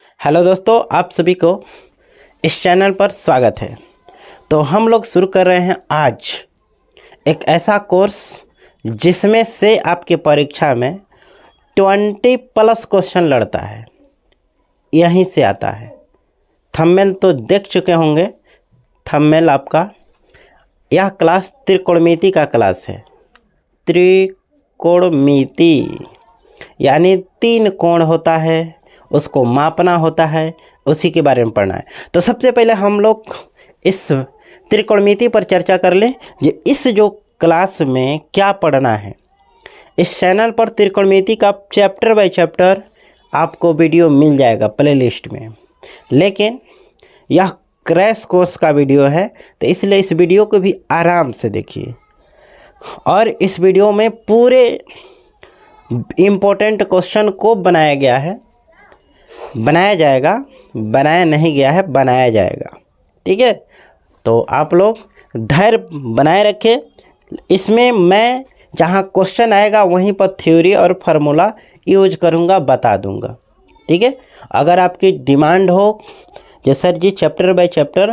Hello दोस्तों, आप सभी को इस चैनल पर स्वागत है। तो हम लोग शुरू कर रहे हैं आज एक ऐसा कोर्स जिसमें से आपके परीक्षा में 20+ क्वेश्चन लड़ता है, यहीं से आता है। थंबनेल तो देख चुके होंगे। थंबनेल आपका, यह क्लास त्रिकोणमिति का क्लास है। त्रिकोणमिति यानी 3 कोण होता है, उसको मापना होता है, उसी के बारे में पढ़ना है। तो सबसे पहले हम लोग इस त्रिकोणमिति पर चर्चा कर लें। इस जो क्लास में क्या पढ़ना है, इस चैनल पर त्रिकोणमिति का चैप्टर बाय चैप्टर आपको वीडियो मिल जाएगा प्लेलिस्ट में, लेकिन यह क्रैश कोर्स का वीडियो है, तो इसलिए इस वीडियो को भी आराम से देखिए। और इस वीडियो में पूरे इम्पोर्टेंट क्वेश्चन को बनाया गया है, बनाया जाएगा, बनाया नहीं गया है, बनाया जाएगा। ठीक है, तो आप लोग धैर्य बनाए रखें। इसमें मैं जहाँ क्वेश्चन आएगा वहीं पर थ्योरी और फार्मूला यूज करूँगा, बता दूँगा। ठीक है, अगर आपकी डिमांड हो कि सर जी चैप्टर बाय चैप्टर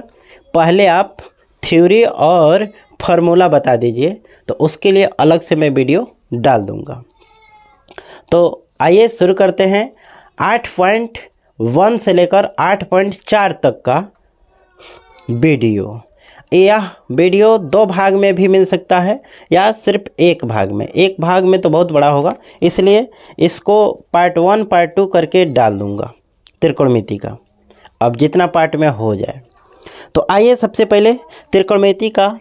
पहले आप थ्योरी और फार्मूला बता दीजिए, तो उसके लिए अलग से मैं वीडियो डाल दूँगा। तो आइए शुरू करते हैं। 8.1 से लेकर 8.4 तक का वीडियो। यह वीडियो 2 भाग में भी मिल सकता है या सिर्फ एक भाग में। एक भाग में तो बहुत बड़ा होगा, इसलिए इसको पार्ट 1 पार्ट 2 करके डाल दूंगा त्रिकोणमिति का, अब जितना पार्ट में हो जाए। तो आइए सबसे पहले त्रिकोणमिति का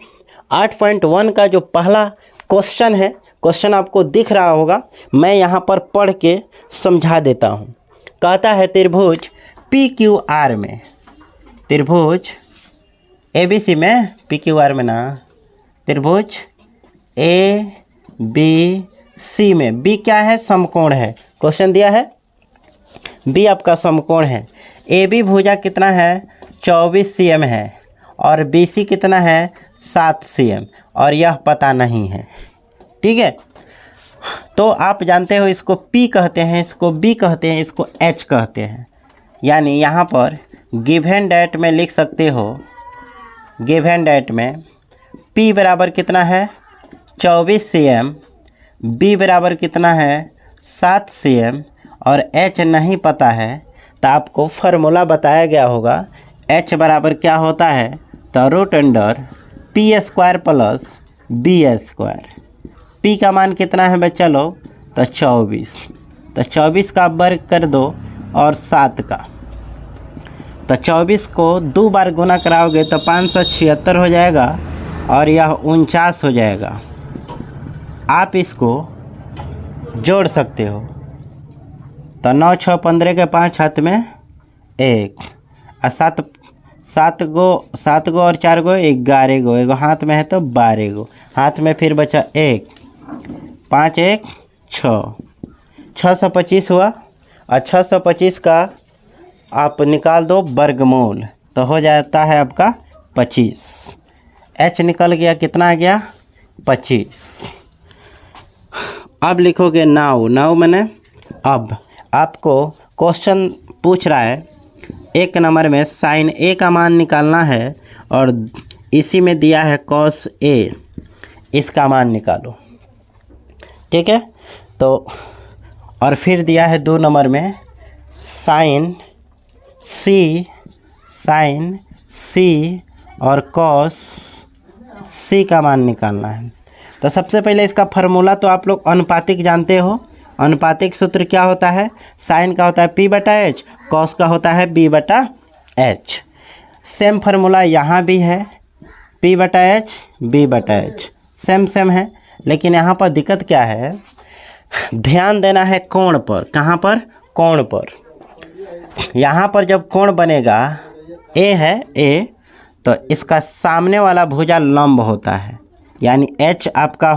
8.1 का जो पहला क्वेश्चन है, क्वेश्चन आपको दिख रहा होगा, मैं यहाँ पर पढ़ के समझा देता हूँ। कहता है त्रिभुज PQR में, त्रिभुज ABC में, PQR में ना, त्रिभुज ABC में। B क्या है? समकोण है। क्वेश्चन दिया है B आपका समकोण है। AB भुजा कितना है? 24 cm है, और BC कितना है? 7 cm, और यह पता नहीं है। ठीक है, तो आप जानते हो इसको P कहते हैं, इसको B कहते हैं, इसको H कहते हैं। यानी यहाँ पर गिवन डेट में लिख सकते हो, गिवन डेट में P बराबर कितना है? 24 cm, B बराबर कितना है? 7 cm, और H नहीं पता है, तो आपको फार्मूला बताया गया होगा। H बराबर क्या होता है? तो √P² प्लस B²। P का मान कितना है बच्चा लोग? तो 24। तो 24 का वर्ग कर दो और 7 का, तो 24 को 2 बार गुना कराओगे तो 576 हो जाएगा, और यह 49 हो जाएगा। आप इसको जोड़ सकते हो, तो 9 6 15 के 5 हाथ में 1, और 7 गो और 4 गो 11 गो, एगो हाथ में है तो 12 गो, हाथ में फिर बचा 1, 5 1 6, 625 हुआ। और 625 का आप निकाल दो वर्गमूल, तो हो जाता है आपका 25। H निकल गया, कितना आ गया? 25। अब लिखोगे नाउ मैंने, अब आपको क्वेश्चन पूछ रहा है 1 नंबर में sin A का मान निकालना है, और इसी में दिया है cos A, इसका मान निकालो। ठीक है, तो और फिर दिया है 2 नंबर में sin C और cos C का मान निकालना है। तो सबसे पहले इसका फार्मूला तो आप लोग अनुपातिक जानते हो। अनुपातिक सूत्र क्या होता है? sin का होता है P/H, cos का होता है B/H। सेम फार्मूला यहाँ भी है, P/H B/H, सेम है। लेकिन यहाँ पर दिक्कत क्या है? ध्यान देना है कोण पर। कहाँ पर? कोण पर। यहाँ पर जब कोण बनेगा, A है A, तो इसका सामने वाला भुजा लंब होता है, यानी H आपका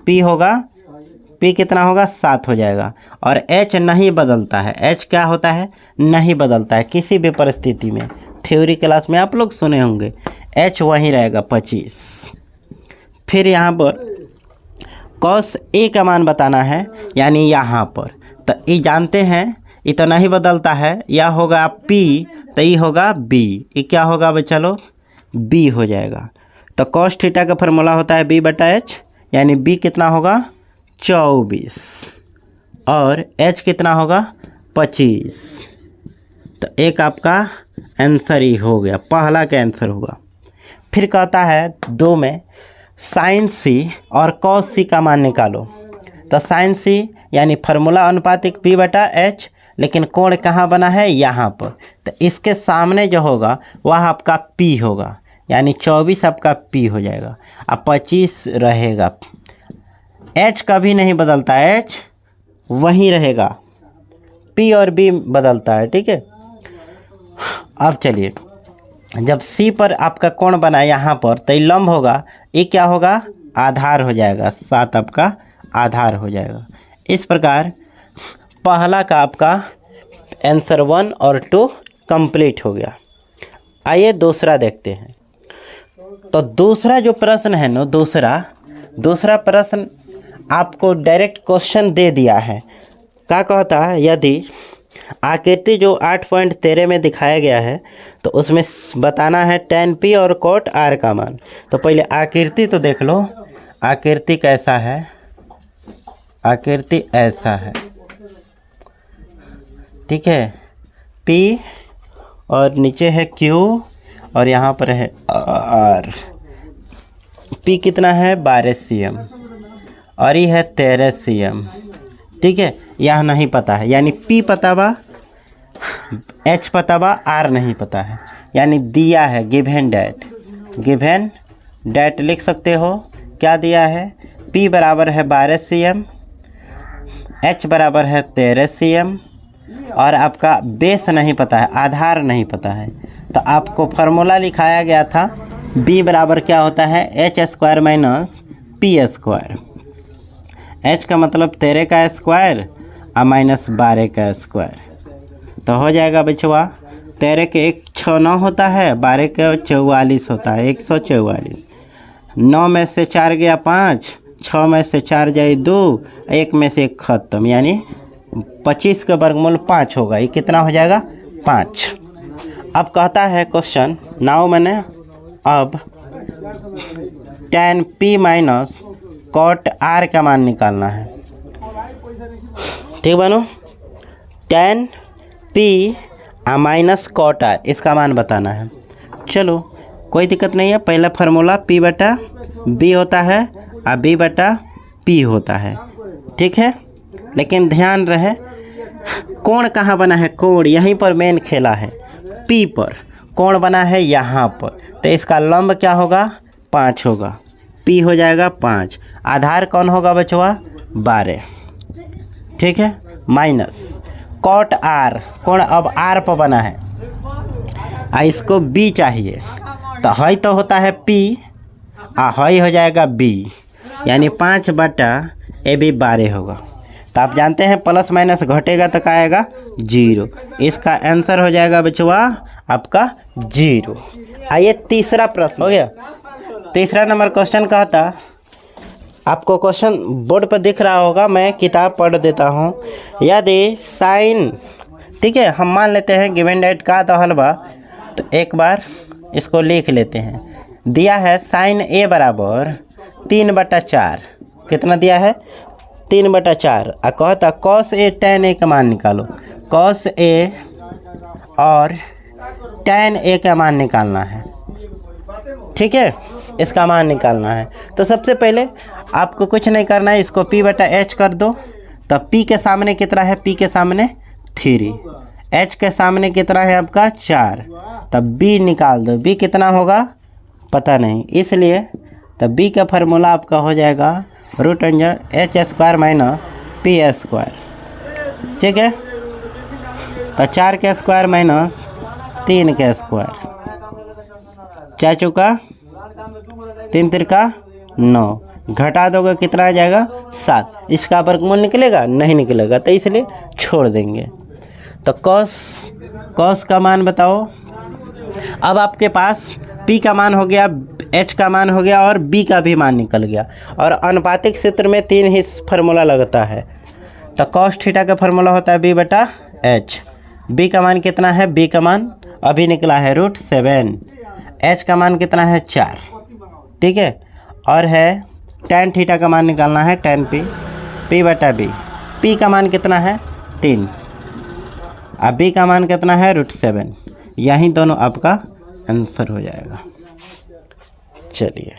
P होगा, P कितना होगा? 7 हो जाएगा। और H नहीं बदलता है। H क्या होता है? नहीं बदलता है किसी भी परिस्थिति में। थ्योरी क्लास में आप लोग सुने होंगे, H वहीं रहेगा 25। फिर यहाँ पर cos A का मान बताना है, यानी यहाँ पर। तो ये जानते हैं इतना ही बदलता है, या होगा P तो ये होगा B, ये क्या होगा बच्चा लोग, B हो जाएगा। तो कॉस थीटा का फॉर्मूला होता है B/H, यानी B कितना होगा 24 और H कितना होगा 25। तो एक आपका आंसर ही हो गया, पहला का आंसर होगा। फिर कहता है 2 में साइन C और कॉस C का मान निकालो। तो साइन C यानी फार्मूला अनुपातिक B/H, लेकिन कोण कहाँ बना है, यहाँ पर। तो इसके सामने जो होगा वह आपका P होगा, यानी 24 आपका P हो जाएगा, अब 25 रहेगा। H कभी नहीं बदलता, H वहीं रहेगा, P और B बदलता है, ठीक है। अब चलिए, जब C पर आपका कोण बना यहाँ पर, तो ये लंब होगा, ये क्या होगा आधार हो जाएगा, 7 आपका आधार हो जाएगा। इस प्रकार पहला का आपका आंसर 1 और 2 कंप्लीट हो गया। आइए दूसरा देखते हैं। तो दूसरा जो प्रश्न है ना, दूसरा प्रश्न आपको डायरेक्ट क्वेश्चन दे दिया है। क्या कहता है, यदि आकृति जो 8.13 में दिखाया गया है तो उसमें बताना है tan P और cot R का मान। तो पहले आकृति तो देख लो, आकृति कैसा है, आकृति ऐसा है, ठीक है। P और नीचे है Q और यहाँ पर है R। P कितना है 12 cm और ये है 13 cm, ठीक है। यह नहीं पता है, यानी P पता बा, H पता बा, R नहीं पता है, यानी दिया है गिवन डेट लिख सकते हो। क्या दिया है, P बराबर है 12 cm, H बराबर है 13 cm और आपका बेस नहीं पता है, आधार नहीं पता है। तो आपको फार्मूला लिखाया गया था, B बराबर क्या होता है H² माइनस P²। H का मतलब 13 का स्क्वायर और माइनस 12 का स्क्वायर। तो हो जाएगा बचवा, 13 के 1 6 9 होता है, 12 के 44 होता है, 144। 9 में से 4 गया 5, 6 में से 4 जाए 2, 1 में से 1 खत्म, यानी 25 का वर्गमूल 5 होगा। ये कितना हो जाएगा 5। अब कहता है क्वेश्चन, नाउ मैंने अब tan P minus cot R का मान निकालना है, ठीक बनो। tan P minus cot R इसका मान बताना है। चलो कोई दिक्कत नहीं है, पहला फार्मूला P/B होता है और B/P होता है, ठीक है। लेकिन ध्यान रहे कोण कहाँ बना है, कोण यहीं पर मेन खेला है, P पर कोण बना है यहाँ पर, तो इसका लंब क्या होगा 5 होगा, P हो जाएगा 5। आधार कौन होगा बचवा 12, ठीक है, माइनस cot R, कोण अब R पर बना है, इसको B चाहिए, तो हई तो होता है P और हई हो जाएगा B, यानी 5/AB 12 होगा। तो आप जानते हैं प्लस माइनस घटेगा तो क्या आएगा 0। इसका आंसर हो जाएगा बचवा आपका 0। आइए तीसरा प्रश्न हो गया। तीसरा नंबर क्वेश्चन कहता, आपको क्वेश्चन बोर्ड पर दिख रहा होगा, मैं किताब पढ़ देता हूँ। यदि साइन, ठीक है, हम मान लेते हैं गिवन डेट का तो हलवा, तो एक बार इसको लिख लेते हैं। दिया है साइन A बराबर 3/4, कितना दिया है 3/4, और कहता cos A tan A का मान निकालो। cos A और tan A का मान निकालना है, ठीक है, इसका मान निकालना है। तो सबसे पहले आपको कुछ नहीं करना है, इसको P/H कर दो। तो P के सामने कितना है, P के सामने 3, H के सामने कितना है आपका 4, तब B निकाल दो। B कितना होगा पता नहीं, इसलिए तब B का फार्मूला आपका हो जाएगा √H² माइनस P², ठीक है। तो 4 के स्क्वायर माइनस 3 के स्क्वायर, 4 चौका 3 तिरका 9, घटा दोगे कितना आ जाएगा 7। इसका वर्गमूल निकलेगा नहीं निकलेगा, तो इसलिए छोड़ देंगे। तो cos का मान बताओ। अब आपके पास P का मान हो गया, H का मान हो गया और B का भी मान निकल गया। और अनुपातिक सूत्र में 3 ही फार्मूला लगता है। तो cos थीटा का फार्मूला होता है B/H एच। बी का मान कितना है, बी का मान अभी निकला है √7। एच का मान कितना है 4, ठीक है। और है tan थीटा का मान निकालना है tan p, p/b। p का मान कितना है 3, अब b का मान कितना है √7। यही दोनों आपका आंसर हो जाएगा। चलिए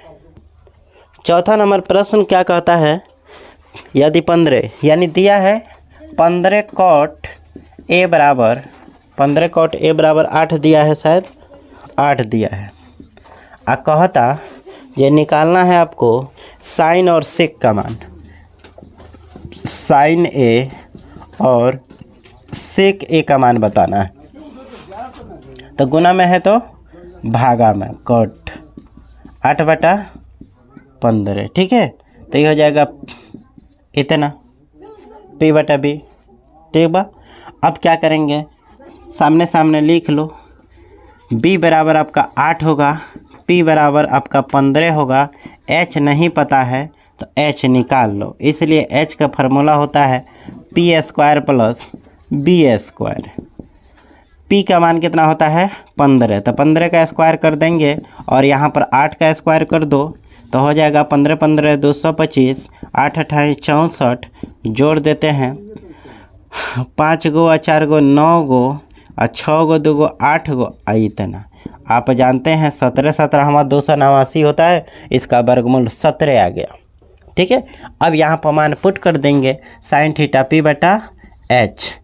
चौथा नंबर प्रश्न क्या कहता है, यदि 15 यानी दिया है 15 cot a बराबर 8 दिया है, शायद 8 दिया है। कहता ये निकालना है आपको साइन और सेक का मान, साइन ए और सेक ए का मान बताना है। तो गुना में है तो भागा में, cot 8/15, ठीक है। तो ये हो जाएगा इतना p/b, ठीक बा। अब क्या करेंगे, सामने सामने लिख लो। b बराबर आपका 8 होगा, p बराबर आपका 15 होगा। h नहीं पता है तो h निकाल लो, इसलिए h का फार्मूला होता है p² + b²। p का मान कितना होता है 15, तो 15 का स्क्वायर कर देंगे और यहाँ पर 8 का स्क्वायर कर दो तो हो जाएगा 15 15 225, 8 28 64, जोड़ देते हैं 5 गो और 4 गो 9 गो और 6 गो 2 गो 8 गो, इतना। आप जानते हैं 17 17 हमारा 289 होता है, इसका वर्गमूल 17 आ गया, ठीक है। अब यहाँ पर मान पुट कर देंगे साइन थीटा p/h।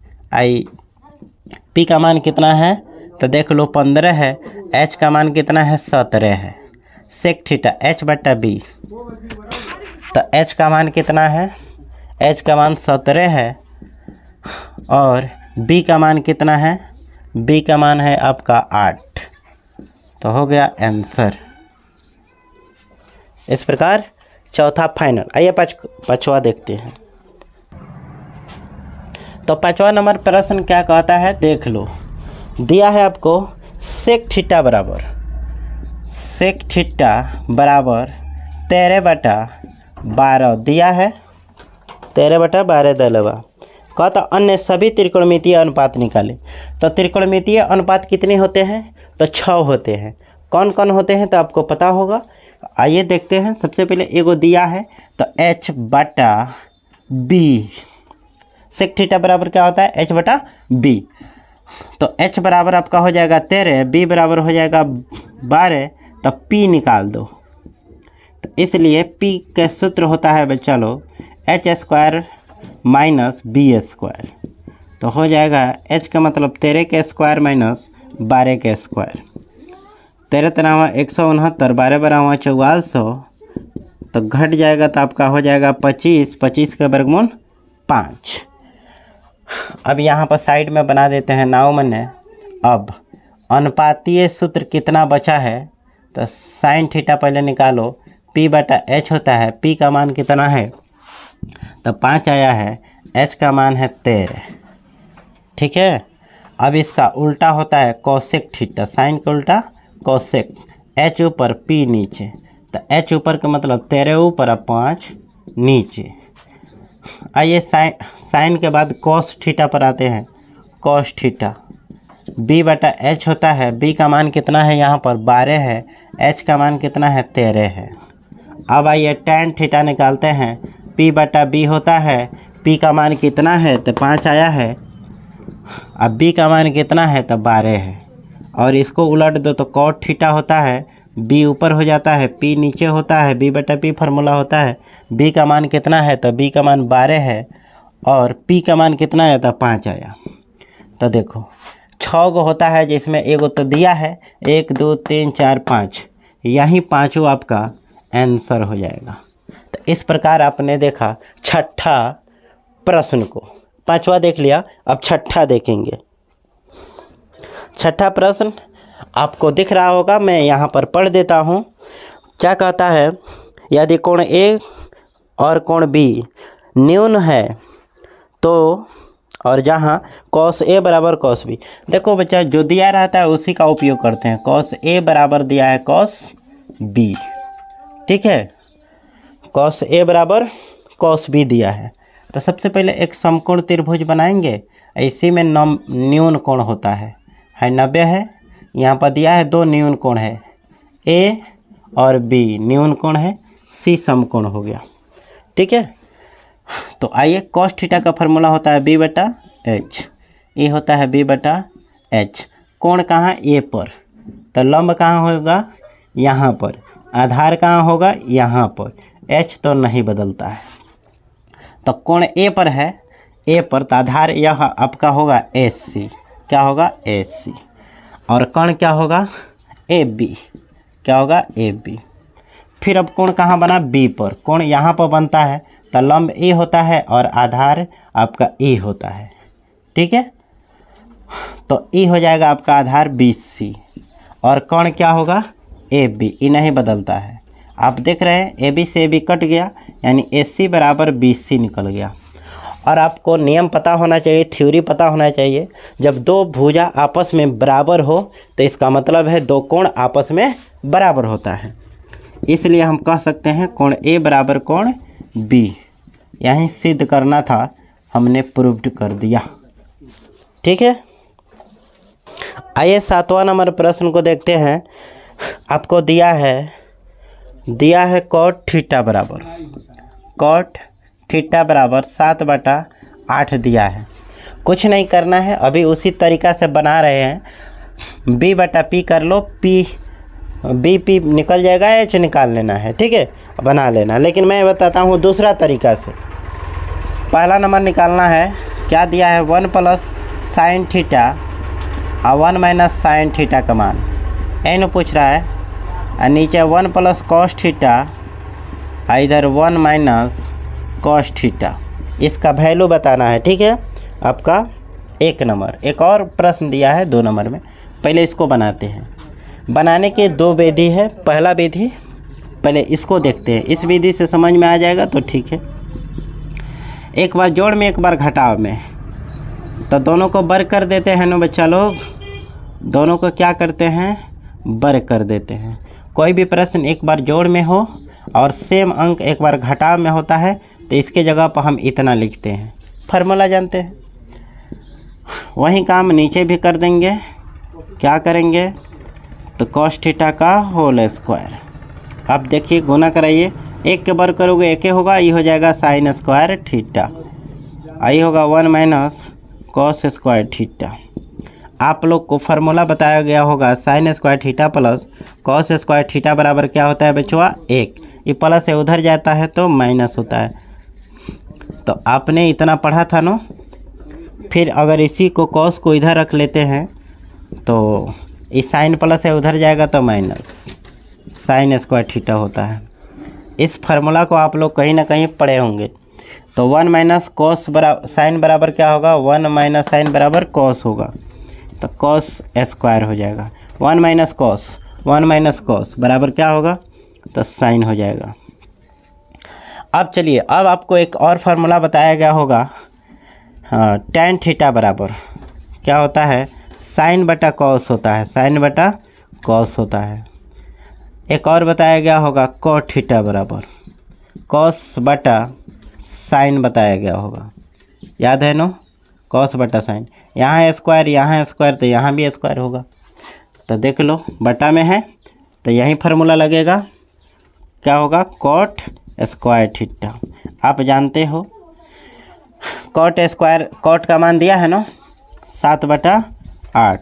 p का मान कितना है तो देख लो 15 है, h का मान कितना है 17 है। सेक थीटा h/b, तो h का मान कितना है, h का मान 17 है और b का मान कितना है, b का मान है आपका 8। तो हो गया आंसर। इस प्रकार चौथा फाइनल। आइए पांचवा देखते हैं। तो पांचवा नंबर प्रश्न क्या कहता है, देख लो। दिया है आपको सेक थीटा बराबर 13/12 दिया है, 13/12 दलवा। कहता अन्य सभी त्रिकोणमितीय अनुपात निकाले। तो त्रिकोणमितीय अनुपात कितने होते हैं, तो 6 होते हैं। कौन कौन होते हैं तो आपको पता होगा। आइए देखते हैं। सबसे पहले एगो दिया है तो h/b, सेक थीटा बराबर क्या होता है h/b। तो h बराबर आपका हो जाएगा 13, b बराबर हो जाएगा 12, तो p निकाल दो। तो इसलिए p का सूत्र होता है बच्चा लोग h² - b²। तो हो जाएगा h का मतलब 13 के स्क्वायर माइनस 12 के स्क्वायर। 13 तरावा 169, 12 बरावा 4400, तो घट जाएगा तो आपका हो जाएगा 25, 25 का वर्गमूल 5। अब यहाँ पर साइड में बना देते हैं नाव मने। अब अनुपातीय सूत्र कितना बचा है तो साइन थीटा पहले निकालो, p/h होता है, p का मान कितना है तो 5 आया है, h का मान है 13, ठीक है। अब इसका उल्टा होता है कोसेक थीटा, साइन का उल्टा कोसेक, h ऊपर p नीचे। तो h ऊपर का मतलब 13 ऊपर और 5 नीचे। आइए साइन के बाद कोस थीटा पर आते हैं। कोस थीटा b/h होता है, b का मान कितना है यहाँ पर 12 है, h का मान कितना है 13 है। अब आइए tan थीटा निकालते हैं। p/b होता है, p का मान कितना है तो 5 आया है, अब b का मान कितना है तो 12 है। और इसको उलट दो तो cot थीटा होता है, b ऊपर हो जाता है, p नीचे होता है, b/p फार्मूला होता है। b का मान कितना है तो b का मान 12 है और p का मान कितना आया तो 5 आया। तो देखो 6 गो होता है, जिसमें एगो तो दिया है 1 2 3 4 5, यही पाँचों आपका आंसर हो जाएगा। तो इस प्रकार आपने देखा छठा प्रश्न को। पांचवा देख लिया, अब छठा देखेंगे। छठा प्रश्न आपको दिख रहा होगा, मैं यहाँ पर पढ़ देता हूँ। क्या कहता है, यदि कोण ए और कोण बी न्यून है तो, और जहाँ cos a बराबर cos b। देखो बच्चा, जो दिया रहता है उसी का उपयोग करते हैं। cos a बराबर दिया है cos b, ठीक है, cos a बराबर cos b दिया है। तो सबसे पहले एक समकोण त्रिभुज बनाएंगे। इसी में न्यून कोण होता है 90 है। यहाँ पर दिया है 2 न्यून कोण है, ए और बी न्यून कोण है, सी समकोण हो गया। ठीक है, तो आइए कॉस थीटा का फार्मूला होता है b/h, ये होता है b/h। कोण कहाँ, ए पर, तो लंब कहाँ होगा, यहाँ पर। आधार कहाँ होगा, यहाँ पर। h तो नहीं बदलता है, तो कोण ए पर है, ए पर, तो आधार यह आपका होगा AC। क्या होगा, AC। और कोण क्या होगा, AB। क्या होगा, AB। फिर अब कोण कहाँ बना, B पर। कोण यहाँ पर बनता है, तो लंब ए होता है और आधार आपका ए होता है। ठीक है, तो ई हो जाएगा आपका आधार BC और कोण क्या होगा, AB। ई नहीं बदलता है। आप देख रहे हैं AB से AB कट गया, यानी AC बराबर BC निकल गया। और आपको नियम पता होना चाहिए, थ्योरी पता होना चाहिए। जब दो भुजा आपस में बराबर हो तो इसका मतलब है दो कोण आपस में बराबर होता है। इसलिए हम कह सकते हैं कोण A बराबर कोण B। यहीं सिद्ध करना था, हमने प्रूव्ड कर दिया। ठीक है, आइए 7वां नंबर प्रश्न को देखते हैं। आपको दिया है कॉट थीटा बराबर 7/8 दिया है। कुछ नहीं करना है, अभी उसी तरीक़ा से बना रहे हैं। b/p कर लो, p निकल जाएगा, h निकाल लेना है। ठीक है, बना लेना। लेकिन मैं बताता हूँ दूसरा तरीका से। पहला नंबर निकालना है, क्या दिया है, 1 + sin थीटा और 1 - sin थीटा का मान n पूछ रहा है, और नीचे 1 + cos थीटा, इधर 1 - cos थीटा। इसका वैल्यू बताना है। ठीक है, आपका 1 नंबर। एक और प्रश्न दिया है 2 नंबर में, पहले इसको बनाते हैं। बनाने के 2 विधि है। पहला विधि, पहले इसको देखते हैं, इस विधि से समझ में आ जाएगा तो ठीक है। एक बार जोड़ में, एक बार घटाव में, तो दोनों को वर्ग कर देते हैं ना बच्चा लोग। दोनों को क्या करते हैं, वर्ग कर देते हैं। कोई भी प्रश्न एक बार जोड़ में हो और सेम अंक एक बार घटाव में होता है तो इसके जगह पर हम इतना लिखते हैं, फार्मूला जानते हैं। वही काम नीचे भी कर देंगे। क्या करेंगे, तो cos थीटा का होल स्क्वायर। अब देखिए गुना कराइए, 1 के वर्ग करोगे 1 होगा, ये हो जाएगा sin स्क्वायर थीटा, आई होगा 1 - cos स्क्वायर थीटा। आप लोग को फार्मूला बताया गया होगा sin square theta plus cos square theta बराबर क्या होता है बच्चों, 1। ये प्लस से उधर जाता है तो माइनस होता है। तो आपने इतना पढ़ा था ना। फिर अगर इसी को cos को इधर रख लेते हैं तो इस साइन प्लस से उधर जाएगा तो माइनस sin स्क्वायर थीटा होता है। इस फार्मूला को आप लोग कहीं ना कहीं पढ़े होंगे। तो 1 - cos बराबर साइन बराबर क्या होगा, 1 - sin बराबर cos होगा, तो cos स्क्वायर हो जाएगा। 1 - cos बराबर क्या होगा, तो sin हो जाएगा। अब चलिए, अब आपको एक और फार्मूला बताया गया होगा, हाँ, tan थीटा बराबर क्या होता है, sin/cos होता है, sin/cos होता है। एक और बताया गया होगा cot थीटा बराबर cos/sin बताया गया होगा, याद है ना, cos/sin। यहाँ स्क्वायर तो यहाँ भी स्क्वायर होगा। तो देख लो, बटा में है तो यही फार्मूला लगेगा, क्या होगा, cot स्क्वायर थीटा। आप जानते हो cot का मान दिया है ना 7/8,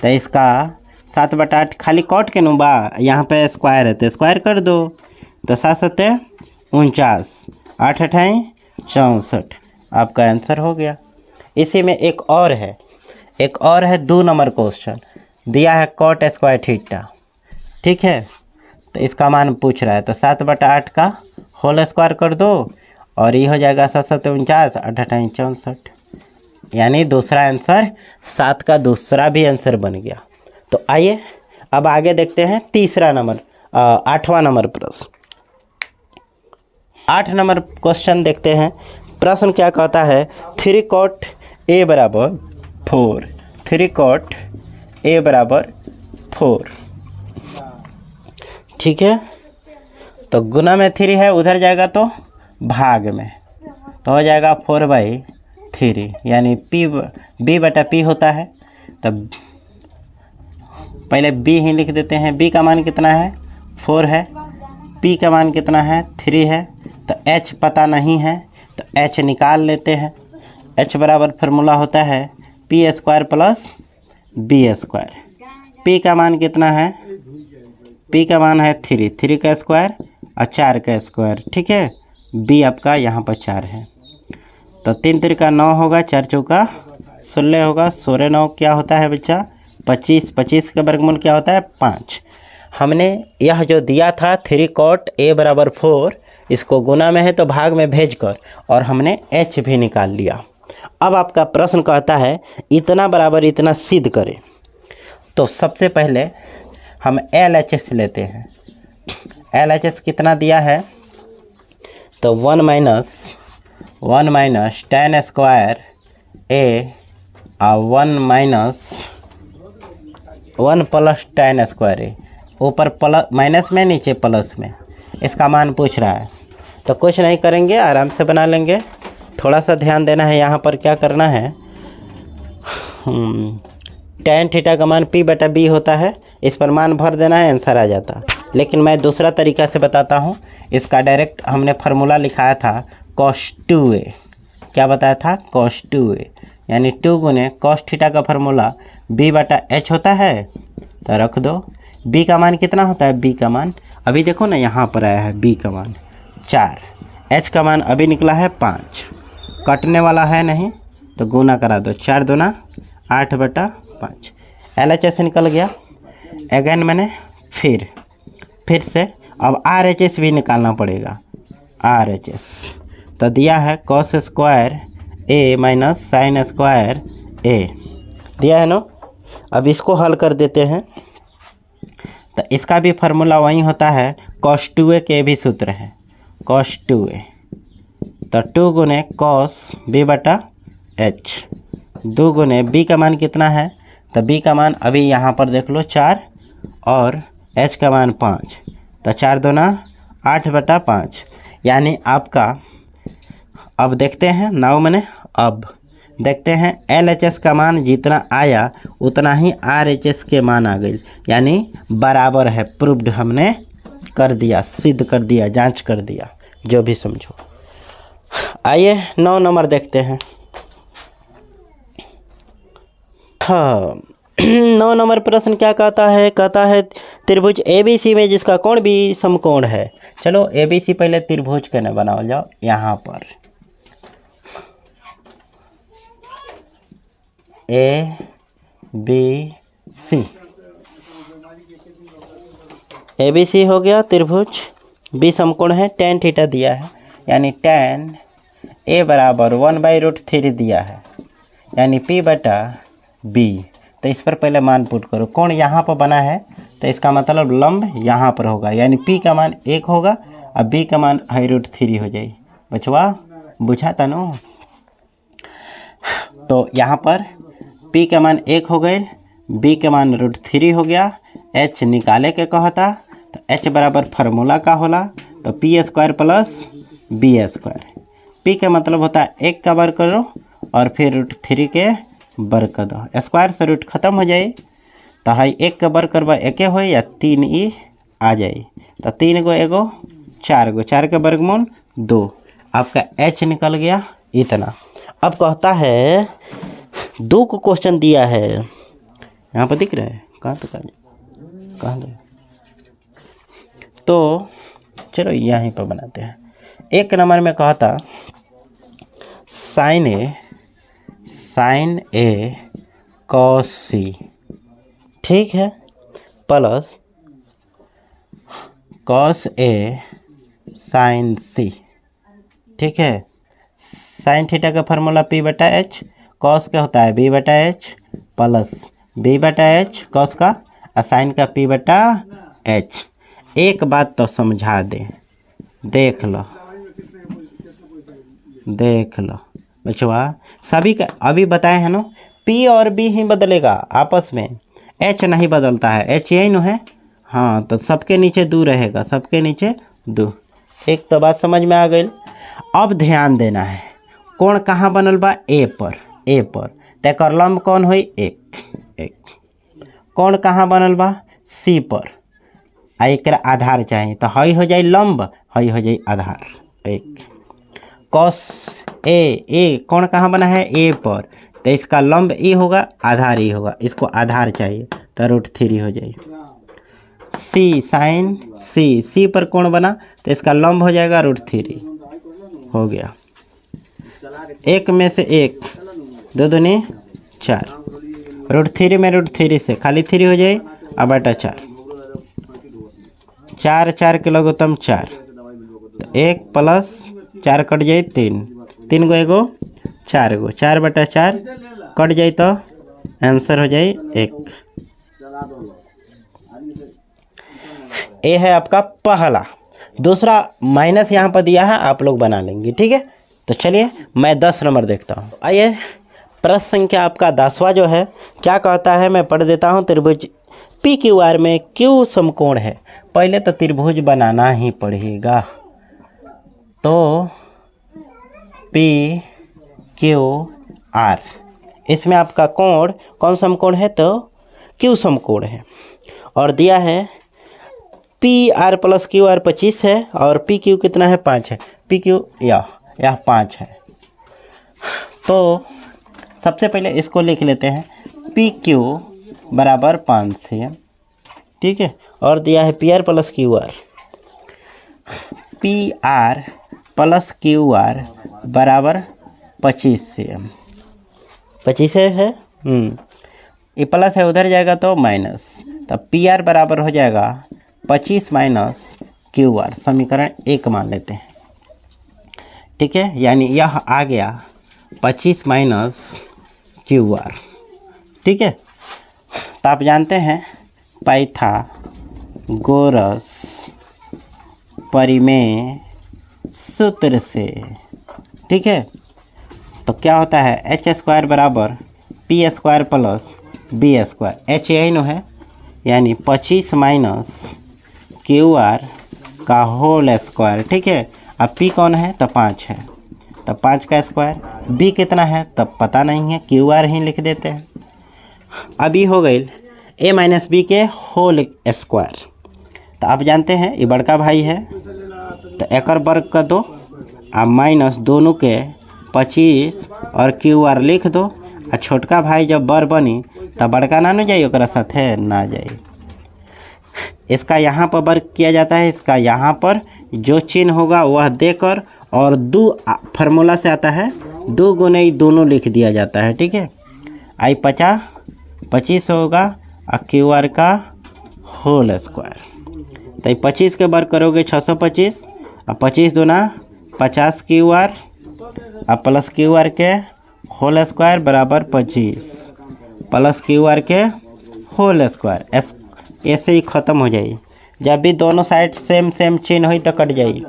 तो इसका 7/8 खाली cot के नुबा, यहाँ पे स्क्वायर है तो स्क्वायर कर दो, तो 7×7 = 49, 8×8 = 64। आपका आंसर हो गया। इसी में एक और है 2 नंबर क्वेश्चन दिया है cot स्क्वायर थीटा। ठीक है, तो इसका मान पूछ रहा है, तो 7/8 का होल स्क्वायर कर दो और ये हो जाएगा 7×7 = 49, 8×8 = 64। यानी दूसरा आंसर 7 का दूसरा भी आंसर बन गया। तो आइए अब आगे देखते हैं 8वां नंबर प्रश्न। 8 नंबर क्वेश्चन देखते हैं। प्रश्न क्या कहता है, 3 cot A बराबर 4, 3 cot A बराबर 4। ठीक है, तो गुना में 3 है, उधर जाएगा तो भाग में, तो हो जाएगा 4/3, यानी बी बटा पी होता है। तब पहले बी ही लिख देते हैं। बी का मान कितना है? 4 है। पी का मान कितना है? 3 है। तो एच पता नहीं है तो एच निकाल लेते हैं। एच बराबर फार्मूला होता है p² प्लस b²। पी का मान कितना है? पी का मान है 3 का स्क्वायर और 4 का स्क्वायर, ठीक है। बी आपका यहाँ पर 4 है, तो 3 3 9 होगा, 4 चौका 16 होगा। 16 9 क्या होता है बच्चा? 25। 25 का वर्गमूल क्या होता है? 5। हमने यह जो दिया था 3 cot a बराबर 4, इसको गुना में है तो भाग में भेजकर और हमने h भी निकाल लिया। अब आपका प्रश्न कहता है इतना बराबर इतना सिद्ध करें। तो सबसे पहले हम LHS लेते हैं। LHS कितना दिया है? तो 1 माइनस tan स्क्वायर a और 1 प्लस tan स्क्वायर a, ऊपर प्लस माइनस में, नीचे प्लस में। इसका मान पूछ रहा है तो कुछ नहीं करेंगे, आराम से बना लेंगे। थोड़ा सा ध्यान देना है, यहाँ पर क्या करना है, tan थीटा का मान p बटा b होता है, इस पर मान भर देना है, आंसर आ जाता। लेकिन मैं दूसरा तरीका से बताता हूँ। इसका डायरेक्ट हमने फार्मूला लिखाया था cos 2a। क्या बताया था? cos 2a, यानी 2 गुने cos थीटा का फार्मूला b बटा h होता है। तो रख दो। b का मान कितना होता है? b का मान अभी देखो ना, यहाँ पर आया है b का मान 4, h का मान अभी निकला है 5। कटने वाला है नहीं तो गुना करा दो, 4 दूना 8 बटा 5। LHS निकल गया। अगेन मैंने फिर से अब RHS भी निकालना पड़ेगा। RHS तो दिया है cos square a minus sine square a, दिया है ना। अब इसको हल कर देते हैं। तो इसका भी फार्मूला वही होता है, cos 2a के भी सूत्र है cos 2a। तो 2 गुने cos b बटा h, 2 गुने b का मान कितना है? तो b का मान अभी यहाँ पर देख लो 4 और h का मान 5। तो 4 दूना 8 बटा 5, यानी आपका अब देखते हैं अब देखते हैं LHS का मान जितना आया उतना ही RHS के मान आ गई, यानी बराबर है। प्रूव्ड हमने कर दिया, सिद्ध कर दिया, जांच कर दिया, जो भी समझो। आइए 9 नंबर देखते हैं। हाँ 9 नंबर प्रश्न क्या कहता है? कहता है त्रिभुज ABC में जिसका कोण भी समकोण है। चलो ABC पहले त्रिभुज के न बनाओ जाओ। यहाँ पर ABC हो गया त्रिभुज, B समकोण है, tan थीटा दिया है, यानी tan A बराबर 1/√3 दिया है, यानी P बटा B। तो इस पर पहले मान पुट करो। कोण यहाँ पर बना है तो इसका मतलब लंब यहाँ पर होगा, यानी P का मान 1 होगा और B का मान √3 हो जाए। बचवा बुझा था ना। तो यहाँ पर P का मान 1 हो गए, B का मान √3 हो गया। H निकाले के कहता तो H बराबर फार्मूला का होला तो p² प्लस b²। P का मतलब होता है 1 का वर्ग करो और फिर √3 के वर्ग कर दो, स्क्वायर से रूट खत्म हो जाए। तो हाई 1 का वर्ग करवा 1 हो या 3 आ जाए। तो 3 गो एगो 4 गो, 4 का वर्गमूल 2, आपका H निकल गया इतना। अब कहता है 2 को क्वेश्चन दिया है, यहाँ पर दिख रहा है कहाँ तक कहाँ तक। तो चलो यहीं पर बनाते हैं। 1 नंबर में कहता साइन A cos C, ठीक है, plus cos A sin C, ठीक है। साइन थीटा का फार्मूला P बटा H, cos का होता है B बटा H प्लस B बटा H cos का, और साइन का P बटा H। एक बात तो समझा दे, देख लो बचवा, सभी का अभी बताए हैं ना, P और B ही बदलेगा आपस में, H नहीं बदलता है, H यही न है। हाँ तो सबके नीचे 2 रहेगा, सबके नीचे 2। एक तो बात समझ में आ गई। अब ध्यान देना है, कोण कहाँ बनल बा ए पर तो एकर लंब कौन हुई एक कोण कहाँ बनल बा सी पर आ एक आधार चाहिए तो हई हो जाए लंब हई हो जाए आधार एक कॉस ए कोण कहाँ बना है ए पर तो इसका लंब ई होगा आधार ई होगा इसको आधार चाहिए तो √3 हो जाए सी साइन सी पर कोण बना तो इसका लंब हो जाएगा √3 हो गया एक में से एक दो दूनी 4 √3 में √3 से खाली 3 हो जाए अब बटा 4 4 के लघुत्तम 4 तो 1 + 4 कट जाए 3 गो एगो 4 गो 4/4 कट जाए तो आंसर हो जाए 1। ये है आपका पहला। दूसरा माइनस यहाँ पर दिया है आप लोग बना लेंगे ठीक है। तो चलिए मैं 10 नंबर देखता हूँ। आइए प्रश्न संख्या आपका 10वां जो है क्या कहता है मैं पढ़ देता हूँ। त्रिभुज PQR में क्यू समकोण है। पहले तो त्रिभुज बनाना ही पड़ेगा तो PQR इसमें आपका कोण कौन समकोण है तो क्यू समकोण है और दिया है PR + QR 25 है और PQ कितना है 5 है। PQ यह 5 है तो सबसे पहले इसको लिख लेते हैं PQ = 5 cm ठीक है और दिया है PR + QR = 25 cm 25 है ये प्लस है उधर जाएगा तो माइनस तो PR बराबर हो जाएगा 25 - QR समीकरण 1 मान लेते हैं ठीक है। यानी यह आ गया 25 - QR ठीक है। तो आप जानते हैं पाइथागोरस परिमेय सूत्र से ठीक है। तो क्या होता है h² = p² + b²। h यही नो है यानी 25 - QR का होल स्क्वायर ठीक है। अब p कौन है तो 5 है तो 5 का स्क्वायर। b कितना है तब पता नहीं है QR ही लिख देते हैं। अभी हो गई a - b के होल स्क्वायर। तो आप जानते हैं ये बड़का भाई है तो एकर वर्ग कर दो अब माइनस दोनों के 25 और QR लिख दो। और छोटका भाई जब बर बनी तब बड़का ना जाइए ओकरा साथे ना जाइए। इसका यहाँ पर वर्ग किया जाता है इसका यहाँ पर जो चिन्ह होगा वह देकर और 2 फार्मूला से आता है 2 गुने दोनों लिख दिया जाता है ठीक है। आई 25 होगा और QR का होल स्क्वायर तो 25 के वर्ग करोगे 625 और 25 दूना 50 QR और प्लस QR के होल स्क्वायर बराबर 25 प्लस QR के होल स्क्वायर ऐसे ही ख़त्म हो जाए। जब भी दोनों साइड सेम चिन्ह हो तो कट जाए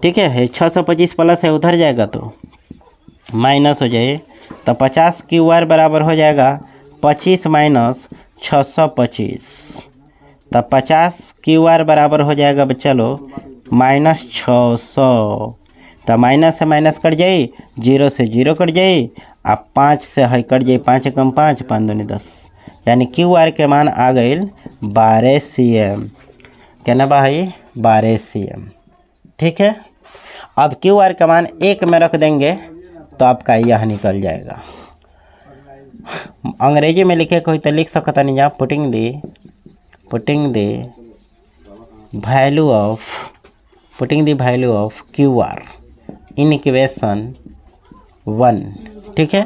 ठीक है। 625 प्लस है उधर जाएगा तो माइनस हो जाए तो 50 QR बराबर हो जाएगा 25 - 625 तो 50 QR बराबर हो जाएगा चलो -600 तो माइनस से माइनस कट जाए 0 से 0 कट जाए अब 5 से है कट जाए 5 कम 5 5 दूनी 10 यानी QR के मान आ गए 12 cm। कहना भाई 12 cm ठीक है। अब QR का मान 1 में रख देंगे तो आपका यह निकल जाएगा। अंग्रेजी में लिखे कोई तो लिख सकता नहीं आप putting the value of QR in equation 1 ठीक है।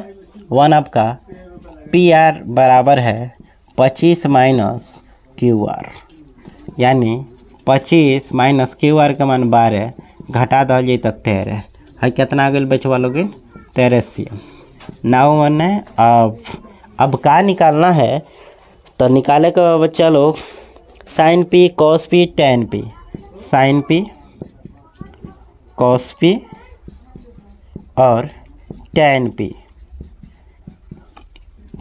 1 आपका PR बराबर है 25 - QR यानी 25 - QR का मान 12 घटा दल जाए तो 13 है कितना आ गए बचवा लोग 13 cm। नाउ मन अब का निकालना है तो निकाले का बच्चा लोग sin P cos P tan P sin P cos P और tan P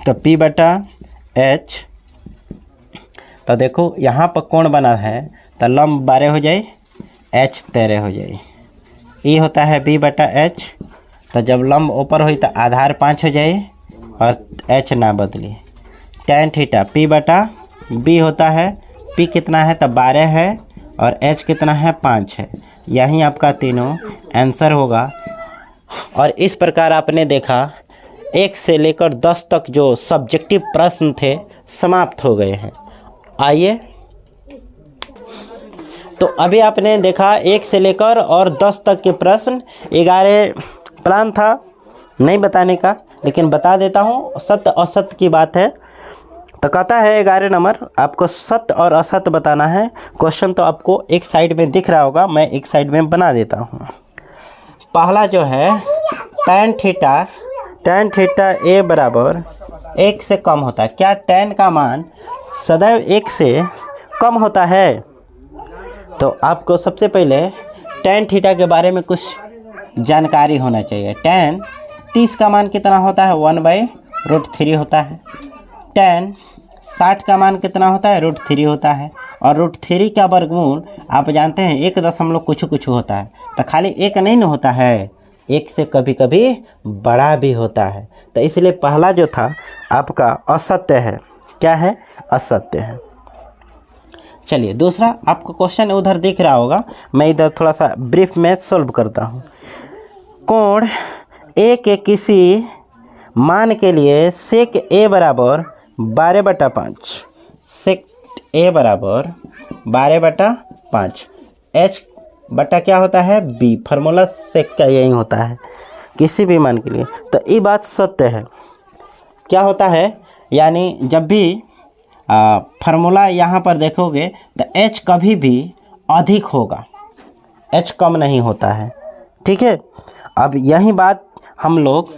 तो P/H। तो देखो यहाँ पर कोण बना है तो लंब 12 हो जाए H 13 हो जाए। ये होता है B/H तो जब लंब ऊपर हुई तो आधार 5 हो जाए और h ना बदले। tan थीटा p बटा b होता है, p कितना है तो 12 है और h कितना है 5 है। यही आपका तीनों आंसर होगा। और इस प्रकार आपने देखा 1 से लेकर 10 तक जो सब्जेक्टिव प्रश्न थे समाप्त हो गए हैं। आइए, तो अभी आपने देखा 1 से लेकर और 10 तक के प्रश्न। 11 प्लान था नहीं बताने का, लेकिन बता देता हूँ। सत्य असत्य की बात है तो कहता है 11 नंबर आपको सत्य और असत्य बताना है। क्वेश्चन तो आपको एक साइड में दिख रहा होगा, मैं एक साइड में बना देता हूँ। पहला जो है tan थीटा a बराबर 1 से कम होता है। क्या tan का मान सदैव 1 से कम होता है? तो आपको सबसे पहले tan थीटा के बारे में कुछ जानकारी होना चाहिए। tan 30 का मान कितना होता है? 1/√3 होता है। tan 60 का मान कितना होता है? √3 होता है। और √3 का वर्गमूल आप जानते हैं 1 दशमलव कुछ होता है। तो खाली 1 नहीं न होता है, 1 से कभी कभी बड़ा भी होता है। तो इसलिए पहला जो था आपका असत्य है। क्या है? असत्य है। चलिए दूसरा, आपको क्वेश्चन उधर दिख रहा होगा, मैं इधर थोड़ा सा ब्रीफ में सॉल्व करता हूँ। कोण ए के किसी मान के लिए सेक ए बराबर 12/5, सेक ए बराबर 12/5, एच बटा क्या होता है? बी। फार्मूला सेक का यही होता है किसी भी मान के लिए। तो ये बात सत्य है। क्या होता है? यानी जब भी फार्मूला यहाँ पर देखोगे तो एच कभी भी अधिक होगा, एच कम नहीं होता है। ठीक है, अब यही बात हम लोग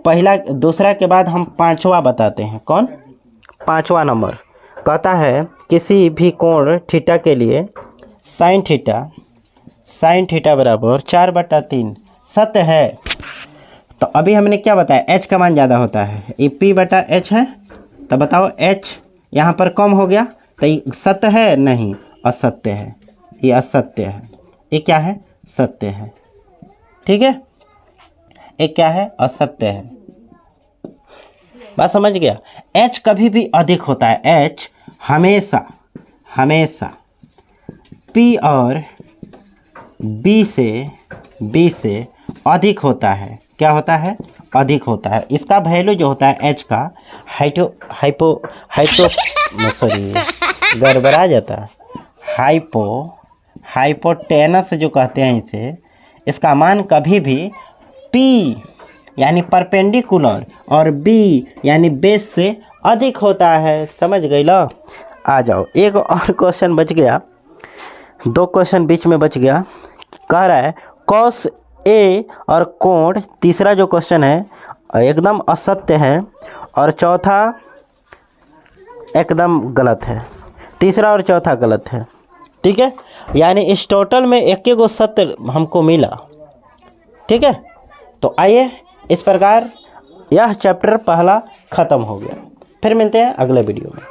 पहला दूसरा के बाद हम पांचवा बताते हैं। कौन? पांचवा नंबर कहता है किसी भी कोण थीटा के लिए साइन थीटा बराबर 4/3 सत्य है। तो अभी हमने क्या बताया? एच का मान ज़्यादा होता है, ये p/h है। तो बताओ h यहाँ पर कम हो गया तो ये सत्य है? नहीं, असत्य है। ये असत्य है। ये क्या है? सत्य है। ठीक है, ये क्या है? असत्य है। बात समझ गया? h कभी भी अधिक होता है, h हमेशा p और b से अधिक होता है। क्या होता है? अधिक होता है। इसका वैल्यू जो होता है h का गड़बड़ा जाता है, हाइपोटेनस जो कहते हैं इसे, इसका मान कभी भी p यानी परपेंडिकुलर और b यानी बेस से अधिक होता है। समझ गई लो? आ जाओ, एक और क्वेश्चन बच गया, 2 क्वेश्चन बीच में बच गया। कह रहा है कॉस ए और कोण, तीसरा जो क्वेश्चन है एकदम असत्य है और चौथा एकदम गलत है। तीसरा और चौथा गलत है। ठीक है, यानी इस टोटल में एक गो सत्य हमको मिला। ठीक है, तो आइए इस प्रकार यह चैप्टर पहला ख़त्म हो गया। फिर मिलते हैं अगले वीडियो में।